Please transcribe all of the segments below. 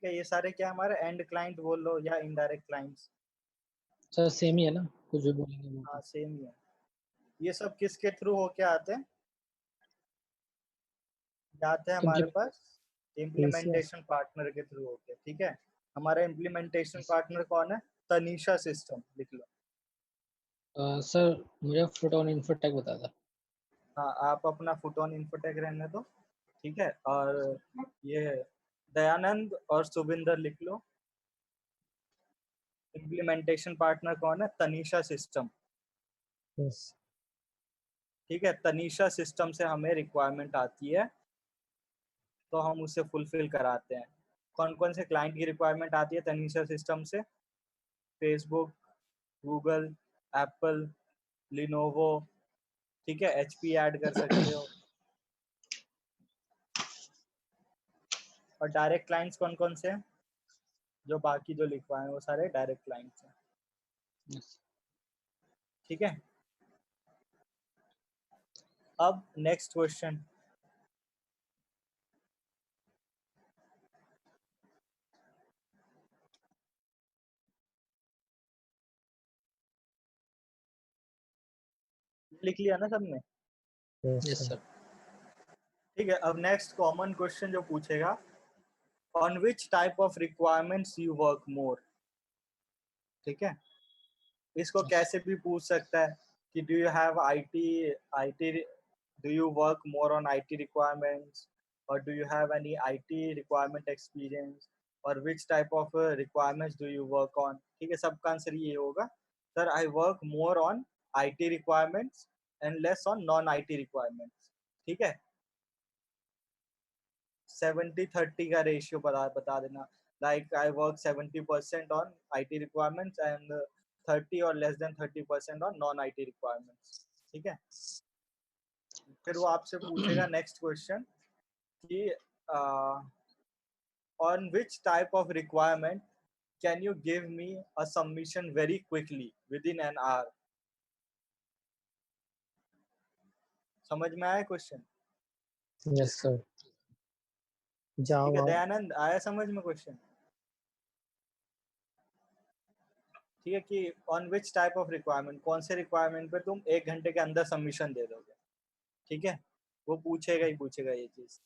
ठीक है, ये सारे क्या हमारे एंड क्लाइंट बोल लो या इनडायरेक्ट क्लाइंट्स। सर सेम ही है ना, कुछ भी बोलेंगे वो। हाँ सेम ही है। ये सब किसके थ्रू होके आते हैं? आते हैं हमारे पास इम्प्लीमेंटेशन पार्टनर के थ्रू होके। ठीक है, हमारा इम्प्लीमेंटेशन पार्टनर कौन है? तनीषा सिस्टम, लिख लो। सर मुझे फोटोन इन्फोटेक बता था। हाँ, आप अपना फुटोन इन्फोटेक रहने दो। ठीक है, और ये दयानंद और सुविंदर लिख लो। इम्प्लीमेंटेशन पार्टनर कौन है? तनीषा सिस्टम। ठीक है, तनीषा सिस्टम से हमें रिक्वायरमेंट आती है तो हम उसे फुलफिल कराते हैं। कौन कौन से क्लाइंट की रिक्वायरमेंट आती है तनीषा सिस्टम से? Facebook, Google, Apple, Lenovo. ठीक है, एचपी ऐड कर सकते हो। और डायरेक्ट क्लाइंट्स कौन कौन से हैं? जो बाकी जो लिखवाए हैं वो सारे डायरेक्ट क्लाइंट्स हैं। ठीक है, अब नेक्स्ट क्वेश्चन। लिख लिया ना सबने? Yes sir. ठीक है, अब नेक्स्ट कॉमन क्वेश्चन जो पूछेगा, on which type of requirements you work more. ठीक है, इसको कैसे भी पूछ सकता है कि do you have IT do you work more on IT requirements, और do you have any IT requirement experience, और which type of requirements do you work on. ठीक है, सबका आंसर ये होगा, sir I work more on IT requirements and less on non IT requirements. ठीक है, 70-30 का रेशियो बता देना, like I work 70% on IT requirements and 30 और less than 30% on non IT requirements. ठीक है, फिर वो आपसे पूछेगा नेक्स्ट क्वेश्चन कि on which type of requirement can you give me a submission very quickly with in an our. समझ में आया क्वेश्चन? Yes sir. ठीक है दयानंद, आया समझ में क्वेश्चन? ठीक है, कि on which type of requirement, कौन से रिक्वायरमेंट पे तुम 1 घंटे के अंदर सबमिशन दे दोगे। ठीक है, वो पूछेगा ही पूछेगा ये चीज।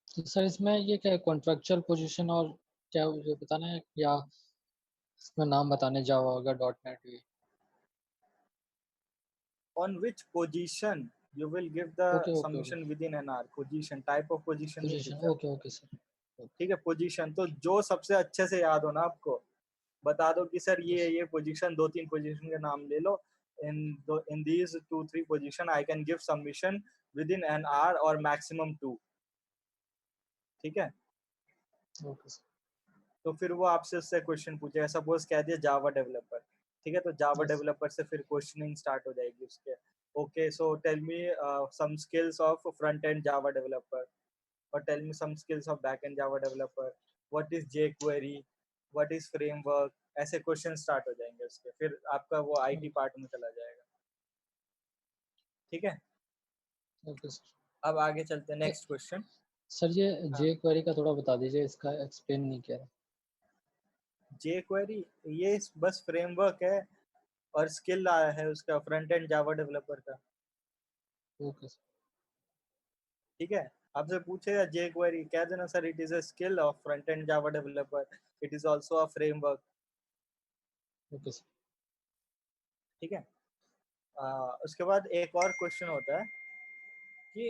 तो सर इसमें ये क्या कॉन्ट्रेक्चुअल पोजीशन और क्या मुझे बताना है, या इसमें नाम बताने जावा होगा .NET भी। On which position you will give the okay okay okay. Submission within an our. Position, type of position नहीं पोजीशन, पूछा। Okay okay sir. ठीक है, पोजीशन तो जो सबसे अच्छे से याद हो ना आपको, बता दो कि सर ये पोजीशन, 2-3 पोजीशन के नाम ले लो। In these 2-3 position I can give submission within an hour और मैक्सिमम 2। ठीक है, ओके सर। तो फिर वो आपसे उससे क्वेश्चन पूछेगा, सपोज कह दिया जावा डेवलपर। ठीक है, तो जावा यस। डेवलपर से फिर क्वेश्चनिंग स्टार्ट हो जाएगी उसके। Okay, so tell me some skills of front end Java developer, or tell me some skills of backend Java developer. What is jQuery? What is framework? ऐसे question start हो जाएंगे उसके, फिर आपका वो आईटी पार्ट में चला जाएगा। ठीक है, ओके सर। अब आगे चलते हैं नेक्स्ट क्वेश्चन। सर ये हाँ, jQuery का थोड़ा बता दीजिए, इसका एक्सप्लेन नहीं किया। jQuery ये बस फ्रेमवर्क है, और स्किल आया है उसका फ्रंट एंड जावा डेवलपर का। Okay sir. ठीक है, आपसे पूछेगा jQuery, कह देना sir it is a skill of front end Java developer, it is also a framework. Okay sir. ठीक है, उसके बाद एक और क्वेश्चन होता है कि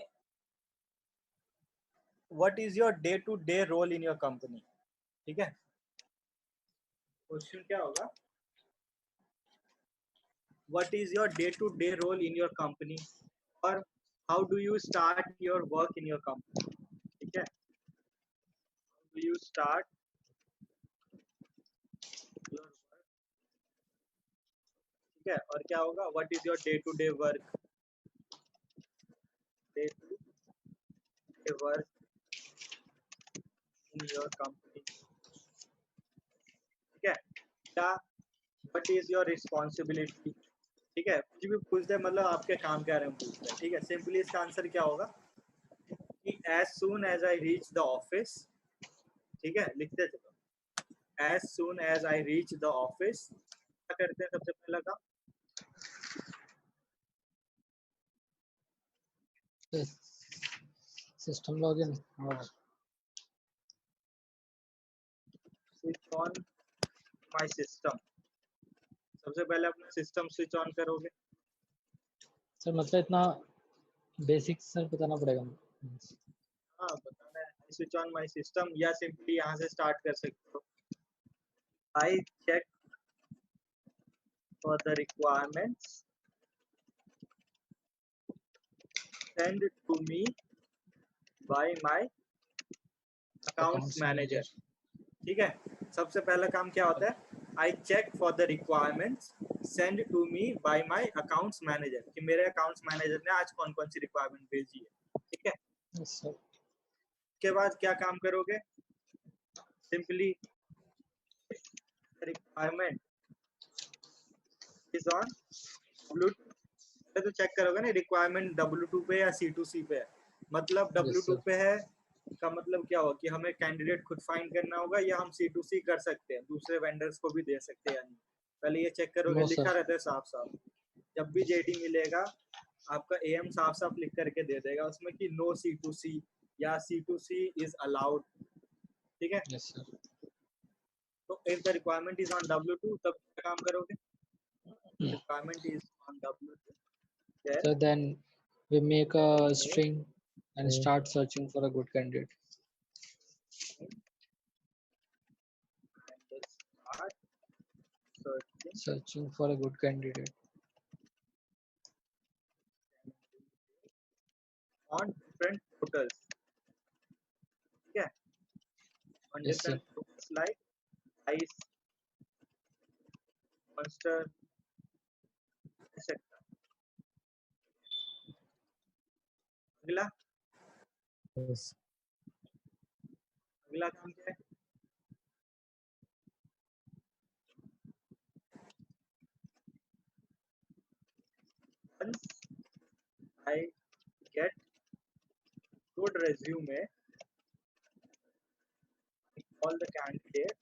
what is your day to day role in your company. ठीक है, क्वेश्चन क्या होगा, what is your day to day role in your company, और how do you start your work in your company. ठीक है, do you start your work. ठीक है, और क्या होगा, what is your day to day work, day to day work in your company. ठीक है, क्या, व्हाट इज योर रिस्पॉन्सिबिलिटी। ठीक है, कुछ भी पूछते हैं मतलब आपके काम के बारे में पूछते हैं। ठीक है, सिंपली इसका आंसर क्या होगा कि as soon as I reach the office. ठीक है, लिखते चलो, as soon as I reach the office, क्या करते हैं सबसे पहला काम? सिस्टम लॉगिन और स्विच ऑन माय सिस्टम. सबसे पहले अपना सिस्टम स्विच ऑन करोगे. सर मतलब इतना बेसिक सर बताना पड़ेगा. हाँ बताना है. स्विच ऑन माय सिस्टम या सिंपली यहाँ से स्टार्ट कर सकते हो. I check for the requirements send to me by my accounts manager. ठीक है. सबसे पहला काम क्या होता है? I check for the requirements send to me by my accounts manager. कि मेरे accounts manager ने आज कौन कौन सी requirement भेजी है. ठीक है. Yes, sir. के बाद क्या काम करोगे? Simply requirement is on W2. तो चेक करोगे ना रिक्वायरमेंट W2 पे या C2C पे है. मतलब W2 Yes, पे है का मतलब क्या होगा कि हमें कैंडिडेट खुद फाइंड करना होगा या हम C2C कर सकते हैं, दूसरे वेंडर्स को भी दे सकते हैं. पहले ये चेक करोगे. No, लिखा sir. रहता है साफ साफ. जब भी जेडी मिलेगा आपका एएम साफ साफ लिख करके दे देगा उसमें कि नो C2C या C2C इज अलाउड. ठीक है. Yes, sir. तो if the requirement is on W2 तब क्या काम करोगे? Requirement is on W2. So then we make a string and start searching for a good candidate. Searching for a good candidate. On different portals. ठीक है. On Yes, sir. different portals like Dice, Monster, etc. अगला Yes. अगला काम क्या है? Once I get good resume, I call the candidate,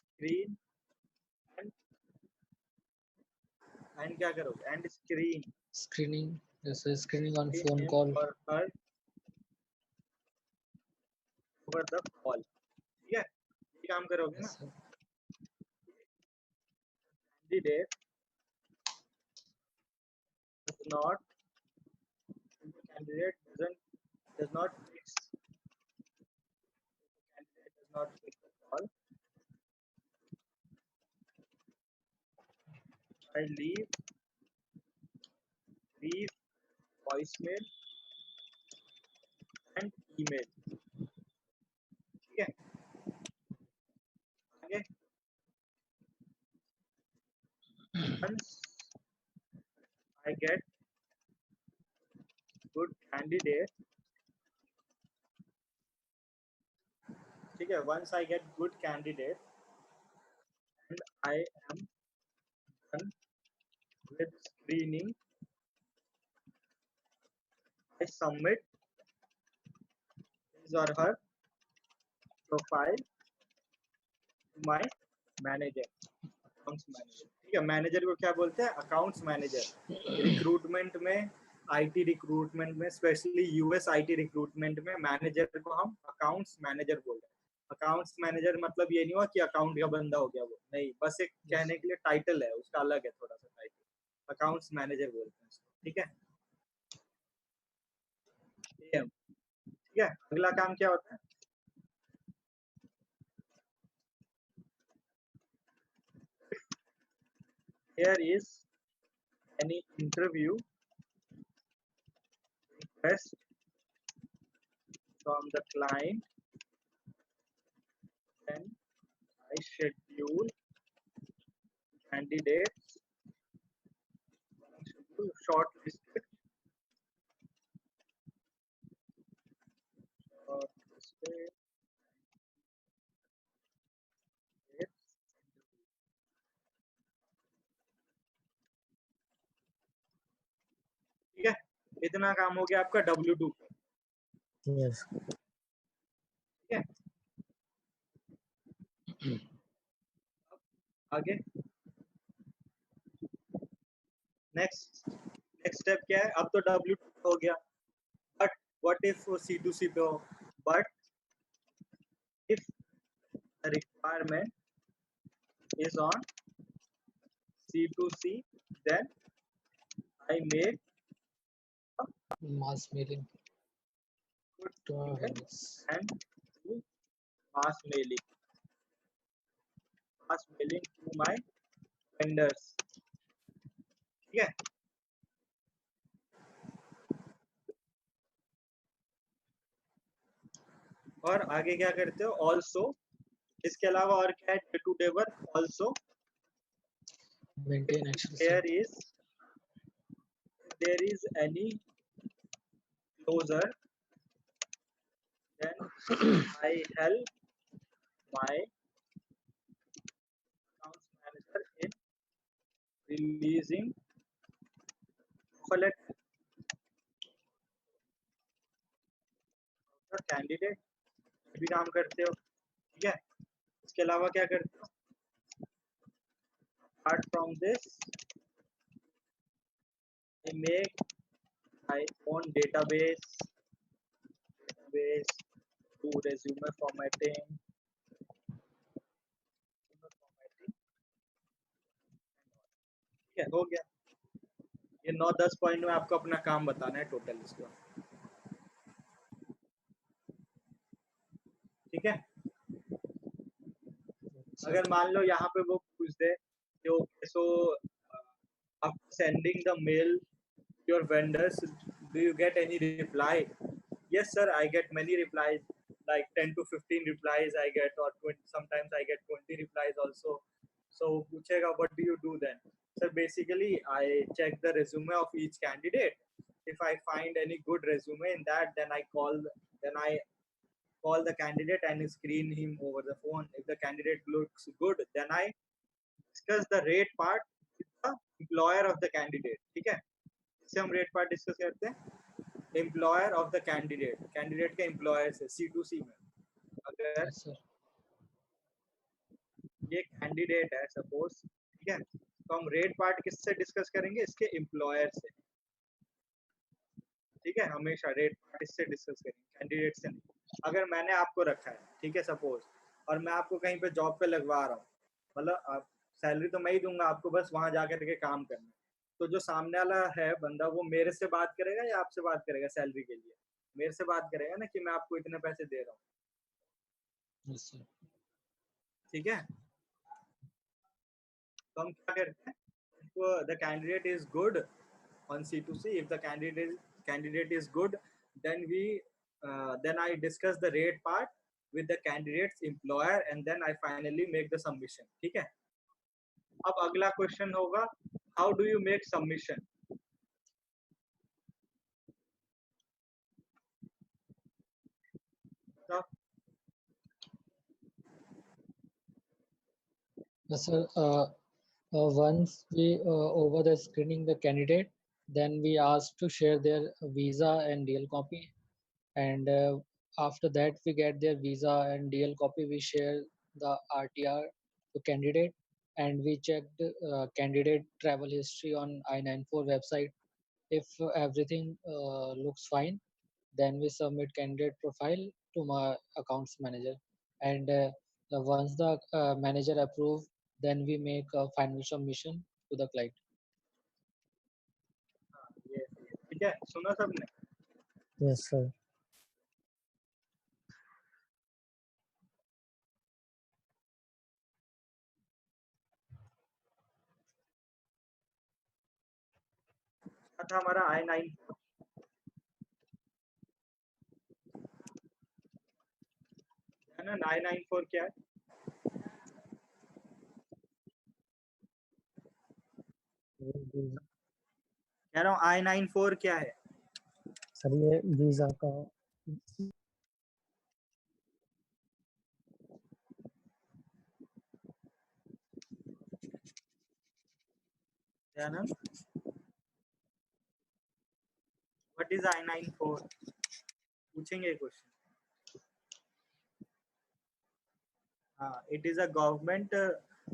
screen and क्या करोगे? And screen Screening. Yes, sir. Screening on phone him call. or her over the call. ठीक है. ये काम करोगे ना. Yes, sir. Candidate does not candidate does not fix candidate does not fix the call. I leave voicemail and email. ठीक है. आगे once I get good candidate. ठीक है. Once I get good candidate and I am done with screening, I submit his or her profile to my manager, accounts manager. ठीक है. Manager को क्या बोलते हैं? Accounts manager. रिक्रूटमेंट में IT recruitment में स्पेशली यूएस आईटी रिक्रूटमेंट में manager को हम अकाउंट्स मैनेजर बोलते हैं. अकाउंट्स मैनेजर मतलब ये नहीं हुआ कि अकाउंट का बंदा हो गया वो. नहीं, बस एक कहने के लिए टाइटल है, उसका अलग है थोड़ा सा टाइटल. अकाउंट्स मैनेजर बोलते हैं उसको. ठीक है. ठीक है. अगला काम क्या होता है? Here is any interview request from the client, then I schedule candidates, shortlisted ठीक है. इतना काम हो गया आपका W2 पे. Yes. आगे नेक्स्ट स्टेप क्या है? अब तो W2 हो गया, बट व्हाट इफ C2C पे हो? But if the requirement is on C2C, then I make Mass mailing good to our email vendors. and do mass mailing to my vendors. ठीक है? और आगे क्या करते हो? ऑल्सो, इसके अलावा और क्या है? Day to day work also Maintain Excel there sheet. is any closer, then I help my accounts manager in releasing offer letter of the candidate. ये भी काम करते हो, ठीक है? इसके अलावा क्या करते हो? Apart from this, I make my own database, do resume formatting, ठीक है? हो गया। ये 9-10 पॉइंट में आपको अपना काम बताना है टोटल इसका, ठीक है? Sir. अगर मान लो यहाँ पे वो पूछ दे कि okay so after sending the mail to your vendors, do you get any reply? Yes sir, I get many replies, like 10 to 15 replies I get, or 20, sometimes I get 20 replies also. So पूछेगा what do you do then? Sir, basically I check the resume of each candidate. If I find any good resume in that, then I call the candidate and screen him over the phone. If the candidate looks good, then I discuss the rate part with the employer of the candidate. ठीक है? इससे हम rate part discuss करते हैं employer of the candidate के employer से C2C में। अगर Yes, sir. ये कैंडिडेट है सपोज, ठीक है, तो हम रेट पार्ट किससे डिस्कस करेंगे? इसके एम्प्लॉयर से, ठीक है? हमेशा रेट पार्ट इससे डिस्कस करेंगे, कैंडिडेट से नहीं। अगर मैंने आपको रखा है, ठीक है सपोज, और मैं आपको कहीं पे जॉब पे लगवा रहा हूँ, मतलब आप सैलरी तो मैं ही दूंगा आपको, बस वहां जाकर के काम करना। तो जो सामने वाला है बंदा, वो मेरे से बात करेगा या आपसे बात करेगा सैलरी के लिए? मेरे से बात करेगा ना कि मैं आपको इतने पैसे दे रहा हूँ, Yes, sir. ठीक है? तो हम क्या करते हैं? The candidate is good on C2C. If the candidate is good, then then I discuss the rate part with the candidate's employer, and then I finally make the submission. ठीक है? अब अगला क्वेश्चन होगा, how do you make submission? तो Yes, sir. Once we over the screening the candidate, then we ask to share their visa and DL copy, and after that we get their visa and DL copy. We share the RTR to candidate, and we check the candidate travel history on I-94 website. If everything looks fine, then we submit candidate profile to my accounts manager, and once the manager approve, then we make a final submission to the client. ये ठीक है, सुना सबने? Yes, sir. था हमारा I-94, है ना? I-94 क्या है? कह रहा हूँ I-94 क्या है? सर ये वीजा का क्या नाम? What is I-94? पूछेंगे क्वेश्चन। हाँ, it is a government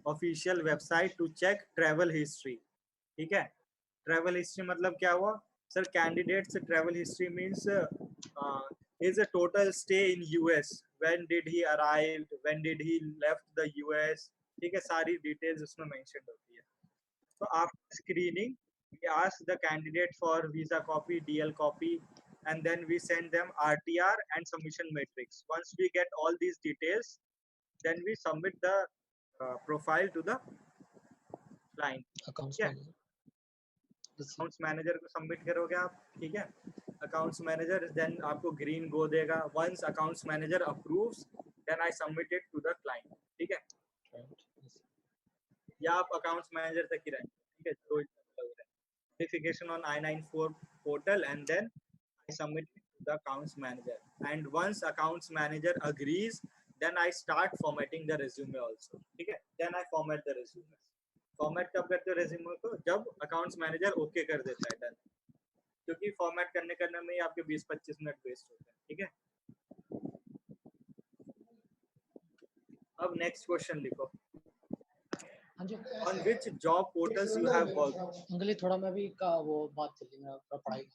official website to check travel history. ठीक है, ट्रैवल हिस्ट्री मतलब क्या हुआ sir? Candidates travel history means is a total stay in US, when did he arrived, when did he left the US, ठीक है, सारी details उसमें mention होती है। So after screening, we ask the candidate for visa copy, DL copy, and then we send them RTR and submission matrix. Once we get all these details, then we submit the profile to the client. Accounts ठीक है, manager. Accounts manager को submit करोगे आप। ठीक है, accounts manager then आपको green go देगा। Once accounts manager approves, then I submit it to the client. ठीक है, या आप अकाउंट्स मैनेजर तक ही रहें। ठीक है, तो verification on I-94 portal, and then I submit it to the accounts manager. And once accounts manager agrees, then I start formatting the resume also. ठीक है, then I format the resume. Format कब करते हो resume को? जब accounts manager okay कर देता है डन, क्योंकि फॉर्मेट करने में ही आपके 20-25 मिनट वेस्ट होते हैं। ठीक है, अब नेक्स्ट क्वेश्चन लिखो। हाँ जी On which job portals you have worked? Uncle ये थोड़ा मैं भी का वो बात कर ली, मेरा थोड़ा पढ़ाई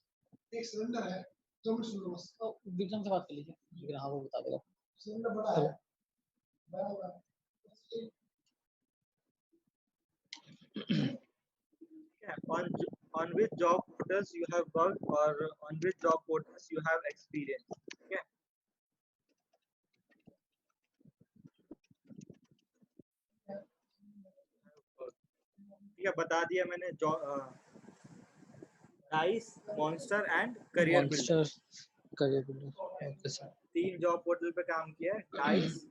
एक सिलेंडर है, 2 मिनट सुनो बस। तो विक्रम से बात कर लीजिए, लेकिन हाँ वो बता देगा। सिलेंडर बड़ा है, बड़ा बड़ा। On which job portals you have worked, or on which job portals you have experience? ठीक है, ठीक है, बता दिया मैंने। Dice, monster and career builder, monster career builder. Okay sir. 3 job portal पे काम किया है, dice,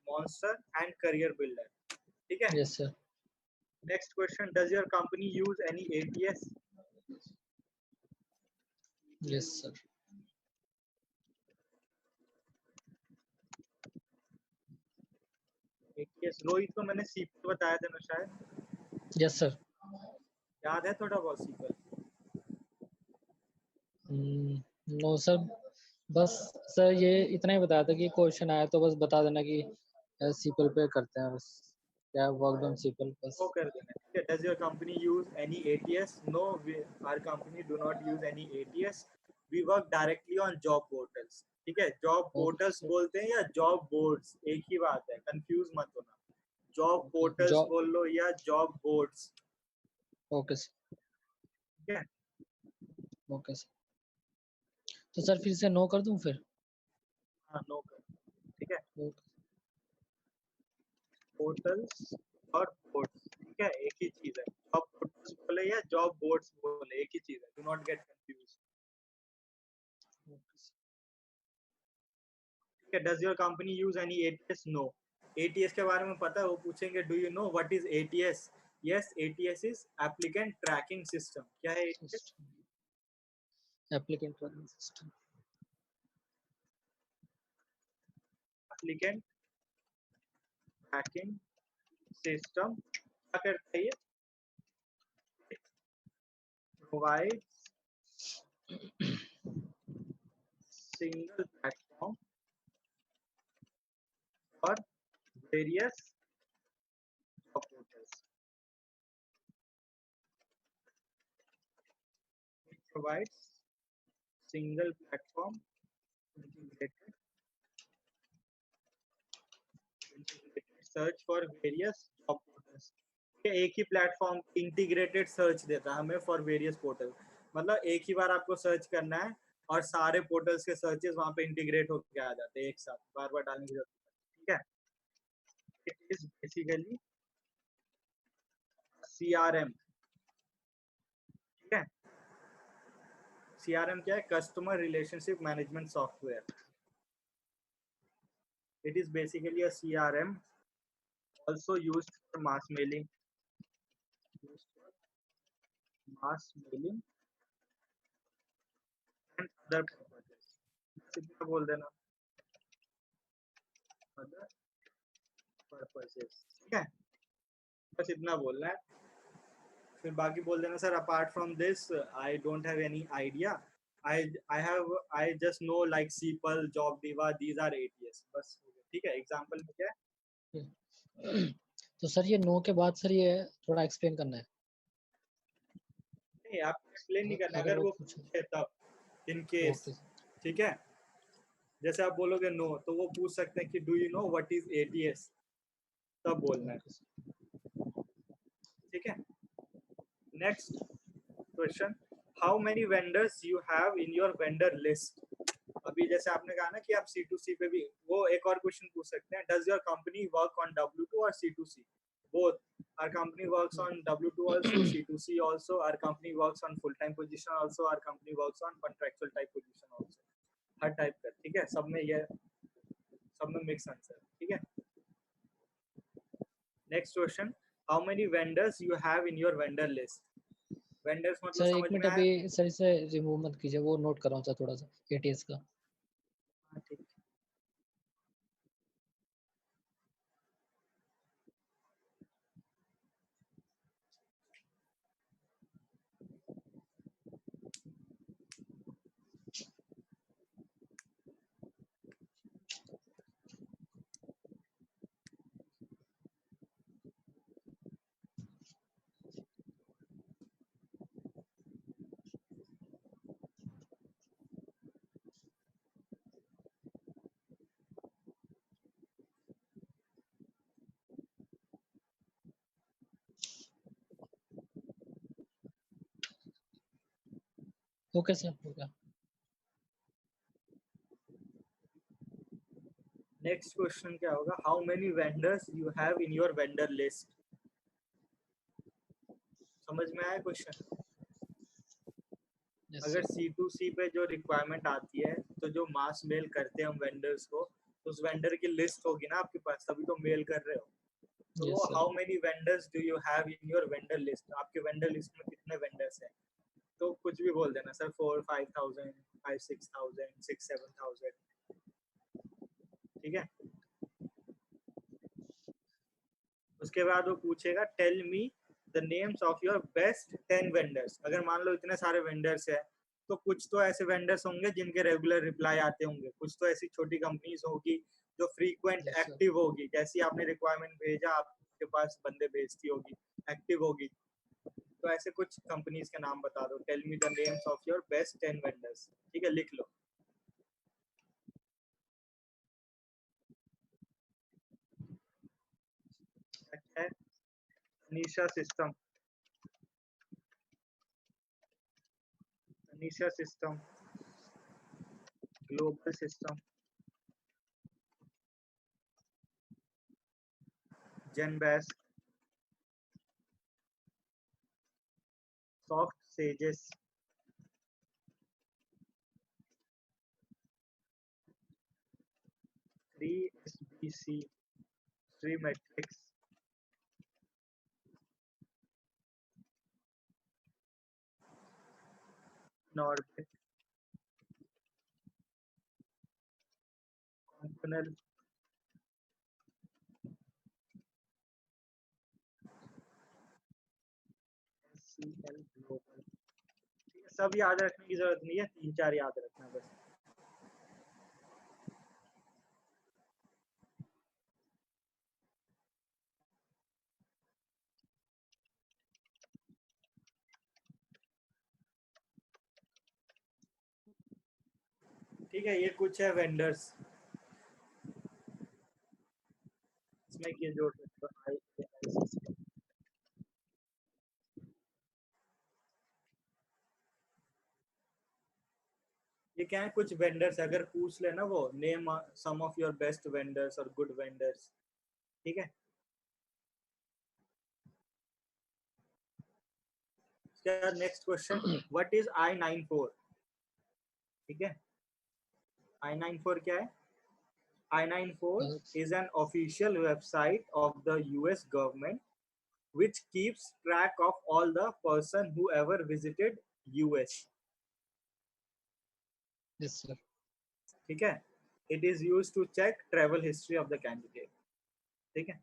monster and career builder. ठीक है, yes sir. Next question, does your company use any ATS? Yes sir. ATS Rohit को मैंने सीपल बताया था ना शायद, यस सर। याद है थोड़ा बहुत सीपल? नो सर, बस सर ये इतना ही बताया था कि क्वेश्चन आया तो बस बता देना कि सीपल पे करते हैं, बस क्या वर्क ऑन सीपल बस। वो कर देना। ठीक है, does your company use any ATS? No, our company do not use any ATS, we work directly on job portals. ठीक है, जॉब पोर्टल्स बोलते हैं या जॉब बोर्ड्स, एक ही बात है, कंफ्यूज मत होना। जॉब पोर्टल्स बोल लो या जॉब बोर्ड्स। Okay sir. ठीक है, ओके सर, तो सर फिर से नो कर दूं फिर? हाँ नो कर। ठीक है, पोर्टल्स और बोर्ड्स, ठीक है, एक ही चीज है। जॉब पोर्टल्स बोले या जॉब बोर्ड्स बोले, एक ही चीज है, डू नॉट गेट कंफ्यूज। ठीक है, does your company use any ATS? No. ATS के बारे में पता है, वो पूछेंगे do you know what is ATS? Yes, ATS is applicant tracking system. क्या है ATS? Applicant tracking system. Applicant tracking system क्या करता है ये? Provide single platform for various job portals. It provides single platform integrated search for various job portals। एक ही platform integrated search देता है हमें फॉर वेरियस पोर्टल, मतलब एक ही बार आपको सर्च करना है और सारे पोर्टल्स के सर्चेस वहां पे इंटीग्रेट होकर आ जाते हैं एक साथ, बार बार डालने की जरूरत नहीं। ठीक है, इट इज बेसिकली CRM। ठीक है, CRM क्या है? Customer relationship management software. It is basically a CRM, also used for mass mailing and other purposes। इतना बोल देना, other purposes। ठीक है, बस इतना बोलना है, फिर बाकी बोल देना sir apart from this I don't have any idea, I just know like Ceipal, JobDiva, these are ATS, बस। ठीक है, एग्जांपल में क्या है? तो सर ये नो के बाद सर ये थोड़ा एक्सप्लेन करना है। नहीं, आप एक्सप्लेन नहीं करना, अगर अगर वो वो पूछे पूछे तब, इन केस, ओके ठीक है। जैसे आप बोलोगे नो, तो वो पूछ सकते हैं कि do you know what is ATS, तब बोलना है, ठीक है। Next question, how many vendors you have in your vendor list. अभी जैसे आपने कहा ना कि आप C2C पे भी, वो एक और क्वेश्चन पूछ सकते हैं, does your company work on W2 और C2C, both our company works on W2 also, C2C also, our company works on full time position also, our company works on contractual type position also, her type का, ठीक है, सब में ये, सब में mix answer, ठीक है। Next question, how many vendors you have in your vendor list. Vendors मतलब सर। एक समझ मिनट में आया? अभी सर इसे रिमूव मत कीजिए, वो नोट कर रहा हूँ सर थोड़ा सा एटीएस का। हाँ, ठीक। ओके सर हो गया। नेक्स्ट क्वेश्चन क्या होगा, how many vendors you have in your vendor list. समझ में आया क्वेश्चन? यस अगर सर। C2C पे जो रिक्वायरमेंट आती है, तो जो मास मेल करते हैं हम वेंडर्स को, तो उस वेंडर की लिस्ट होगी ना आपके पास, तभी तो मेल कर रहे हो। तो यस वो sir. How many vendors do you have in your vendor list, आपके वेंडर लिस्ट में कितने वेंडर्स हैं, तो कुछ भी बोल देना सर, 4-5,000, 5-6,000, 6-7,000, ठीक है। उसके बाद वो पूछेगा tell me the names of your best 10 vendors. अगर मान लो इतने सारे वेंडर्स है, तो कुछ तो ऐसे वेंडर्स होंगे जिनके रेगुलर रिप्लाई आते होंगे, कुछ तो ऐसी छोटी कंपनीज होगी जो फ्रीक्वेंट यस सर। एक्टिव होगी, जैसी आपने रिक्वायरमेंट भेजा आपके पास बंदे भेजती होगी, एक्टिव होगी। तो ऐसे कुछ कंपनीज के नाम बता दो, tell me the names of your best 10 vendors, ठीक है, लिख लो। अच्छा है, Anisha system, Anisha system, global system, Genbest, soft sages, 3SBC, Tree Matrix, Norbit, Confluent, SCL Global। सब याद रखने की जरूरत नहीं है, 3-4 याद रखना बस। ठीक है, ये कुछ है वेंडर्स, इसमें ये जोड़ सकते हो IAICC। ये क्या है, कुछ वेंडर्स अगर पूछ लेना, वो name some of your best vendors और गुड वेंडर्स, ठीक है। Next question, what is I-94, ठीक है। I-94 क्या है? I-94 is an official website of the US government which keeps track of all the person who ever visited US, yes sir. ठीक है। It is used to check travel history of the candidate, ठीक है।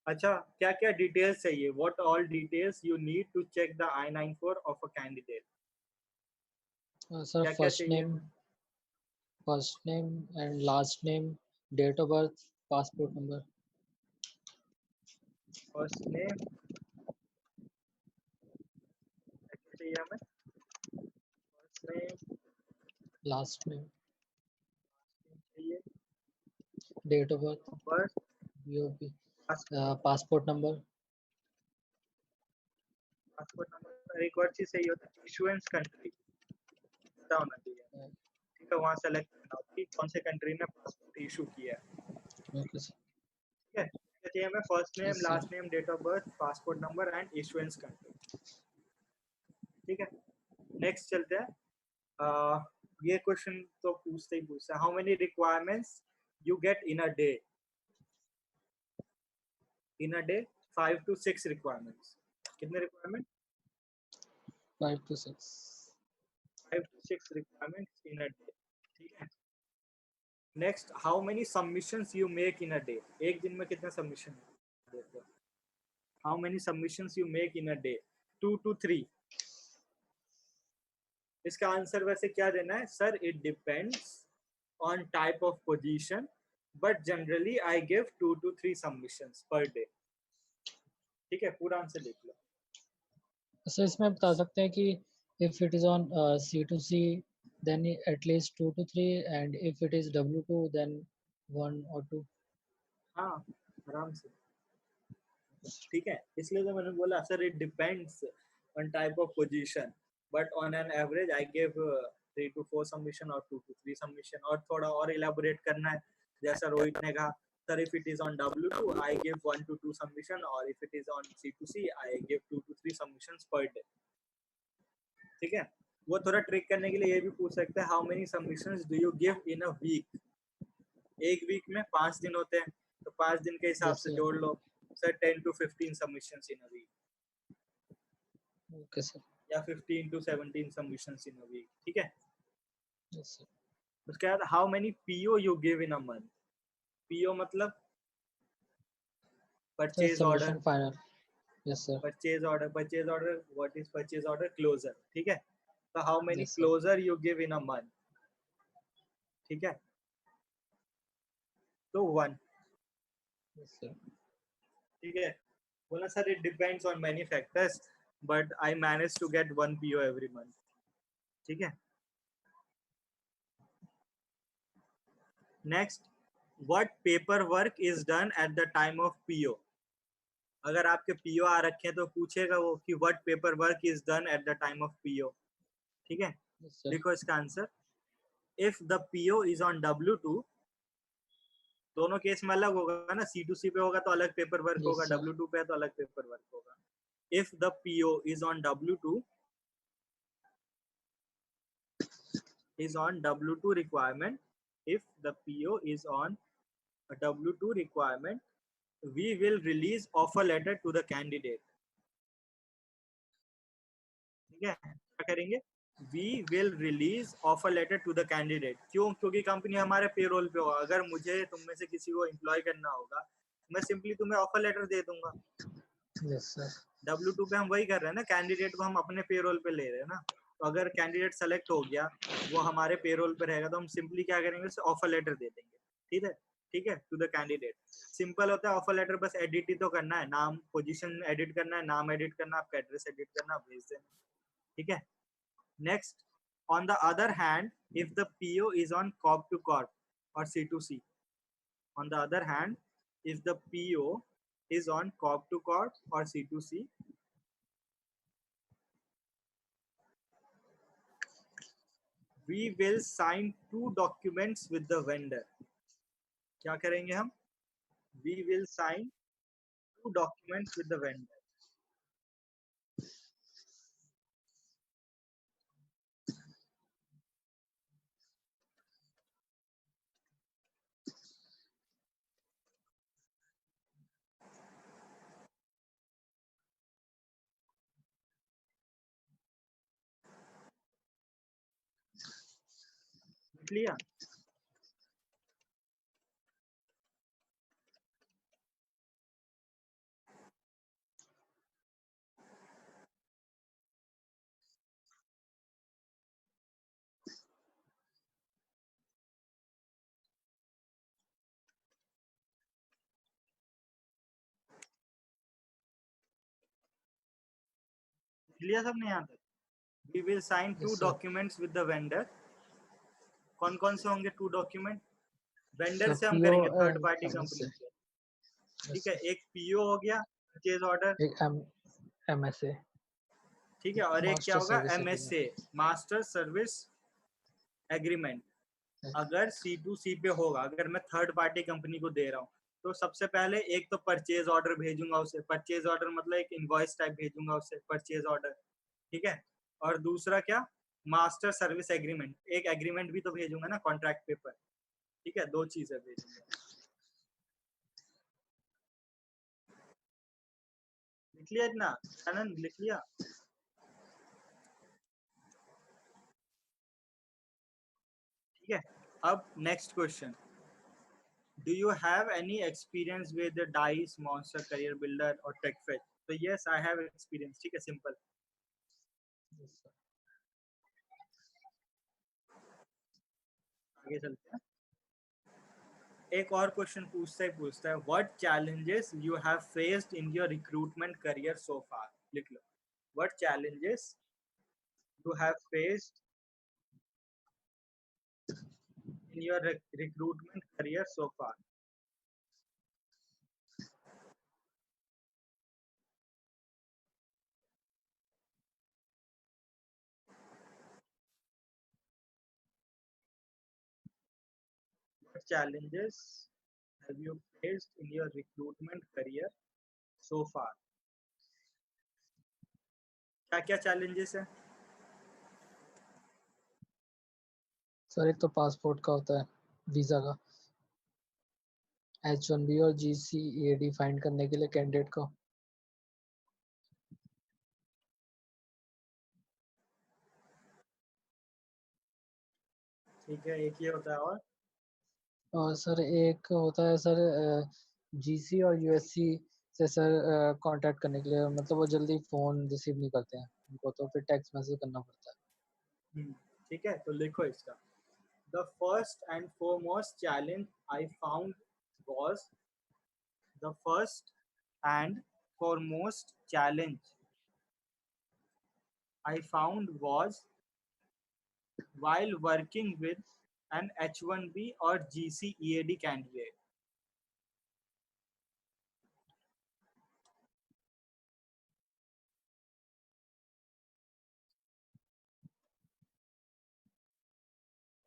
अच्छा, क्या क्या details चाहिए, what all details you need to check the I-94 of a candidate, sir क्या क्या फर्स्ट चाहिए? Name and last name, date of birth, passport number. First name, चाहिए हमें फर्स्ट नेम, लास्ट नेम, चाहिए date of birth, birth, BOP, passport number, passport number. एक और चीज चाहिए होता है, इशुएंस कंट्री पता होना चाहिए, ठीक है, वहाँ सेलेक्ट करना होगा कि कौन से कंट्री ने पासपोर्ट इशू किया है, ओके सर, ठीक है। तो चाहिए हमें first name, yes sir, last name, date of birth, passport number and issuance country, ठीक है। नेक्स्ट चलते हैं। ये क्वेश्चन तो पूछते ही पूछते हैं, how many requirements you get in a day? In a day 5 to 6 requirements. कितने requirement? 5 to 6, 5 to 6 requirements in a day, ठीक है। Next, how many submissions you make in a day? एक दिन में कितना सबमिशन देते हो? How many submissions you make in a day? 2 to 3। इसका आंसर वैसे क्या देना है sir? It depends on type of position, but generally I give 2 to 3 submissions per day, ठीक है। पूरा आंसर लिख लो। सर इसमें बता सकते हैं कि if it is on C2C then at least 2 to 3 and if it is W2 then 1 or 2. हाँ, आराम से, ठीक है। इसलिए तो मैंने बोला sir it depends on type of position, but on an average I give 3 to 4 submission और 2 to 3 सबमिशन। और थोड़ा और इलेबोरेट करना है, जैसा रोहित ने कहा sir if it is on W2 I give 1 to 2 submission, और if it is on C2C I give 2 to 3 submissions per day, ठीक है। वो थोड़ा ट्रिक करने के लिए ये भी पूछ सकते हैं, how many submissions do you give in a week? एक वीक में 5 दिन होते हैं, तो 5 दिन के हिसाब Yes से sir. जोड़ लो sir 10 to 15 submissions in a week, Okay sir. या 15 to 17 submissions in a week, ठीक है। Yes sir. उसके बाद how many PO you give in a month? PO मतलब Sir purchase order, submission final. Yes sir. Purchase order, purchase order, what is purchase order? Closure, ठीक है। तो how many Yes sir. Closure you give in a month, ठीक है, तो 1, Yes sir. ठीक है। बोला sir it depends on many factors but I manage to get 1 PO every month, ठीक है। Next, what paper work is done at the time of PO? अगर आपके पीओ आ रखे हैं तो पूछेगा वो कि what paper work is done at the time of PO, ठीक है। Yes sir. देखो इसका answer, if the PO is on W2, दोनों केस में अलग होगा ना, C2C पे होगा तो अलग पेपर वर्क Yes होगा, sir. W2 पे है तो अलग पेपर वर्क होगा। If the PO is on W2 requirement, if the PO is on a W2 requirement, we will release offer letter to the candidate, ठीक है। क्या करेंगे? We will release offer letter to the candidate। क्यों? क्योंकि company हमारे payroll पे होगा। अगर मुझे तुम में से किसी को एम्प्लॉय करना होगा, मैं सिंपली तुम्हें ऑफर लेटर दे दूंगा। Yes sir. W2 पे हम वही कर रहे हैं ना, कैंडिडेट को हम अपने पेरोल पे ले रहे हैं ना। तो अगर कैंडिडेट सेलेक्ट हो गया, वो हमारे पेरोल पे रहेगा, तो हम सिंपली क्या करेंगे? उसे ऑफर लेटर दे देंगे, ठीक है, ठीक है, टू द कैंडिडेट। सिंपल होता है ऑफर लेटर, बस एडिट ही तो करना है, नाम पोजीशन एडिट करना है, नाम एडिट करना है, आपका एड्रेस एडिट करना है, भेज देना, ठीक है। Next, on the other hand, if the PO is on corp to corp और C2C, on the other hand, if the PO is on corp to corp or C2C, we will sign 2 documents with the vendor। क्या करेंगे हम? We will sign 2 documents with the vendor। लिख लिया? Clear सब नहीं यहाँ तक? We will sign two Yes, sir. documents with the vendor. कौन कौन से होंगे 2 डॉक्यूमेंट? वेंडर Sir, से हम PO करेंगे third and party MSA. Company से, Yes, ठीक है? sir. एक पीओ हो गया, परचेज ऑर्डर, एक MSA, ठीक है, और एक क्या Master होगा? Service MSA, Agreement. Master service agreement. Yes. अगर C2C पे होगा, अगर मैं थर्ड पार्टी कंपनी को दे रहा हूँ, तो सबसे पहले एक तो परचेज ऑर्डर भेजूंगा उसे, परचेज ऑर्डर मतलब एक इनवॉइस टाइप भेजूंगा उसे, परचेज ऑर्डर, ठीक है? और दूसरा क्या? मास्टर सर्विस एग्रीमेंट, एक एग्रीमेंट भी तो भेजूंगा ना, कॉन्ट्रैक्ट पेपर, ठीक है? 2 चीजें भेजूंगा। लिख लिया इतना? आनंद लिख लिया? ठीक है, अब next question, do you have any experience with dice, monster, career builder और टेकफेच? तो यस, आई हैव एक्सपीरियंस, ठीक है, सिंपल। Yes, sir. आगे चलते हैं। एक और क्वेश्चन पूछता है, what challenges you have faced in your recruitment career so far? लिख लो, what challenges you have faced in your recruitment career so far? What challenges have you faced in your recruitment career so far? क्या क्या challenges है? Sir एक तो passport का होता है, वीजा का, H1B और GCEAD फाइंड करने के लिए कैंडिडेट को। ठीक है, एक ये होता है, और सर एक होता है सर GC और USC से सर कांटेक्ट करने के लिए, मतलब वो जल्दी फोन रिसीव नहीं करते हैं उनको, तो फिर टेक्स्ट मैसेज करना पड़ता है। ठीक है, तो लिखो इसका। The first and foremost challenge I found was the first and foremost challenge I found was while working with an H1B or GCEAD candidate.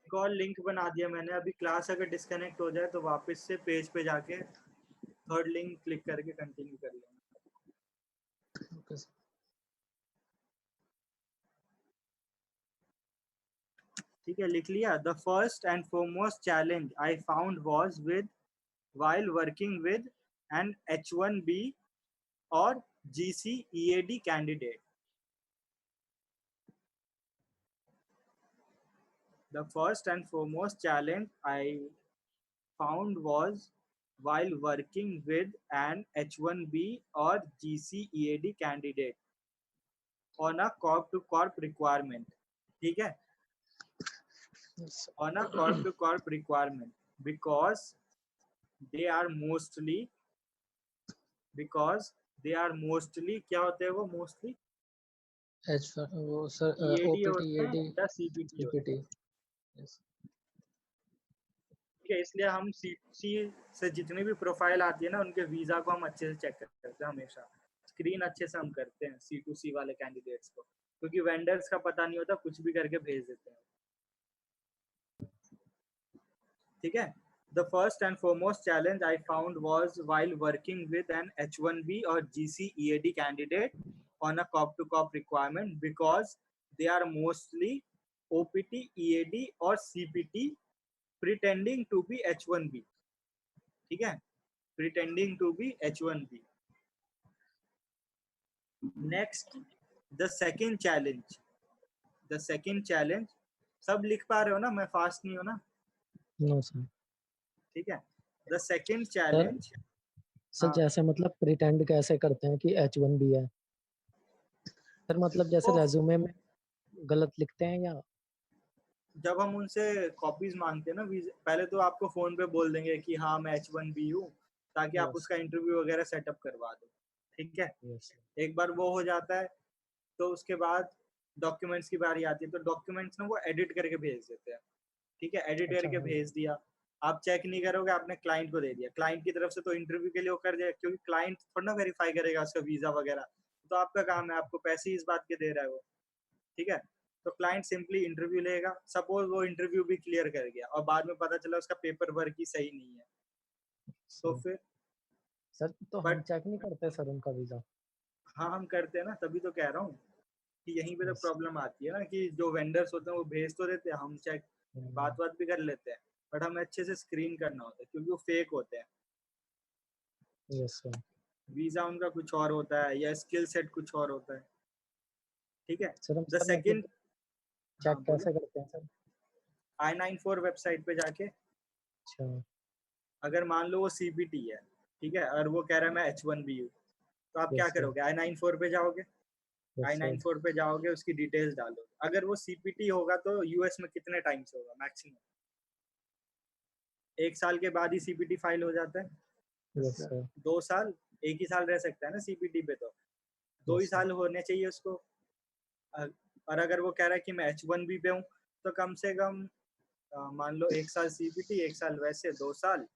एक और लिंक बना दिया मैंने, अभी क्लास अगर डिस्कनेक्ट हो जाए तो वापस से पेज पे जाके थर्ड लिंक क्लिक करके कंटिन्यू कर लेना। Okay sir. ठीक है, लिख लिया? The first and foremost challenge I found was with while working with an H1B or GCEAD candidate. The first and foremost challenge I found was while working with an H1B or GCEAD candidate on a corp to corp requirement. ठीक है? Yes, sir. On a corp to corp requirement because they are mostly क्या होते हैं वो mostly वो sir EAD OPT होते हैं EAD या CPT होते हैं, CPT। Yes. ठीक है? इसलिए हम C2C से जितनी भी प्रोफाइल आती है ना, उनके वीजा को हम अच्छे से चेक करते हैं, हमेशा स्क्रीन अच्छे से हम करते हैं C2C वाले कैंडिडेट्स को, क्योंकि वेंडर्स का पता नहीं होता, कुछ भी करके भेज देते हैं, ठीक है? The first and foremost challenge I found was while working with an H1B or GCEAD candidate on a cop to cop requirement because they are mostly OPT, EAD or CPT pretending to be H1B, ठीक है? Pretending to be H1B. Next, the second challenge. The second challenge, सब लिख पा रहे हो ना? मैं fast नहीं हूँ ना? No sir. ठीक है, the second सर challenge. सर जैसे मतलब प्रिटेंड कैसे करते हैं कि H1B है सर, मतलब जैसे रेज्यूमे में गलत लिखते हैं या? जब हम उनसे कॉपीज मांगते हैं ना, पहले तो आपको फोन पे बोल देंगे कि हाँ मैं H1B हूँ, ताकि आप Yes. उसका इंटरव्यू वगैरह सेटअप करवा दो, ठीक है? Yes. एक बार वो हो जाता है तो उसके बाद डॉक्यूमेंट्स की बारी आती है, तो डॉक्यूमेंट्स ना वो एडिट करके भेज देते हैं, ठीक है, एडिट अच्छा करके हाँ भेज दिया, आप चेक नहीं करोगे, आपने क्लाइंट को दे दिया, क्लाइंट की तरफ से तो इंटरव्यू के लिए वो कर दिया, क्योंकि क्लाइंट थोड़ा ना वेरीफाई करेगा उसका वीजा वगैरह, तो आपका काम है, आपको पैसे ही इस बात के दे रहा है वो, ठीक है। तो क्लाइंट सिंपली इंटरव्यू लेगा, सपोज वो इंटरव्यू भी क्लियर कर गया और बाद में पता चला उसका पेपर वर्क ही सही नहीं है, तो सर फिर सर तो हम बट चेक नहीं करते सर उनका वीजा। हाँ हम करते हैं ना, तभी तो कह रहा हूँ कि यहीं पे तो यस प्रॉब्लम आती है ना, कि जो वेंडर्स होते हैं वो भेज तो देते हैं, हम चेक बात बात भी कर लेते हैं, बट हमें अच्छे से स्क्रीन करना होता है क्योंकि वो फेक होते हैं, यस सर। वीजा उनका कुछ और होता है या स्किल सेट कुछ और होता है, ठीक है। सर हम द सर सेकंड, मतलब हाँ चेक बोलो, कैसे करते हैं सर? I-94 वेबसाइट पे जाके, अच्छा अगर मान लो वो CPT है, ठीक है, और वो कह रहा है मैं H1B हूँ, तो आप क्या यस सर करोगे, I-94 पे जाओगे, यस सर I-94 पे जाओगे, उसकी डिटेल्स डालोगे, अगर वो CPT होगा तो यूएस में कितने टाइम से होगा मैक्सिमम, 1 साल के बाद ही CPT फाइल हो जाता है, यस सर 2 साल, 1 ही साल रह सकता है ना CPT पे, तो 2 ही यस सर साल होने चाहिए उसको, और अगर वो कह रहा है कि मैं H1B पे हूँ, तो कम से कम मान लो 1 साल CPT, 1 साल वैसे, 2 साल,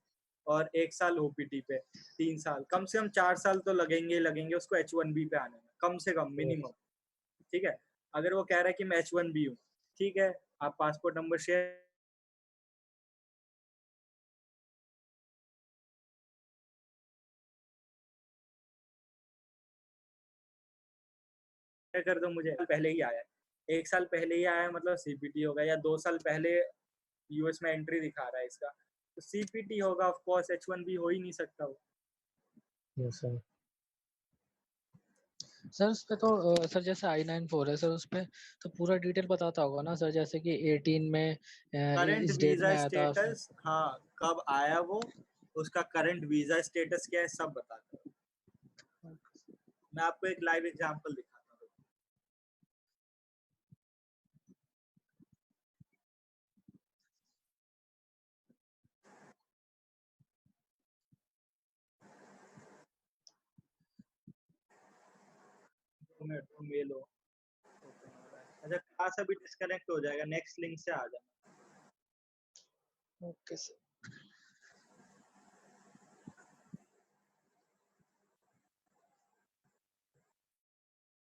और 1 साल OPT पे, 3 साल, कम से कम 4 साल तो लगेंगे ही लगेंगे उसको H1B पे आने में, कम से कम मिनिमम, ठीक है। अगर वो कह रहा है कि मैं H1B हूँ, ठीक है, आप पासपोर्ट नंबर शेयर कर दो मुझे, पहले ही आया है, 1 साल पहले ही आया है मतलब CPT होगा, या 2 साल पहले यूएस में एंट्री दिखा रहा है इसका, तो CPT होगा, ऑफ कोर्स H1B हो ही नहीं सकता वो। यस सर सर उस पे तो सर जैसे I-94 है सर, उस पे तो पूरा डिटेल बताता होगा ना सर, जैसे कि 18 में करंट इस डेट वीजा में आया था। स्टेटस, हाँ कब आया वो, उसका करंट वीजा स्टेटस क्या है, सब बताता है। मैं आपको एक लाइव एग्जांपल दिखाता हूँ, मेल हो, अच्छा क्लास अभी डिस्कनेक्ट हो जाएगा, नेक्स्ट लिंक से आ जाना। Okay sir.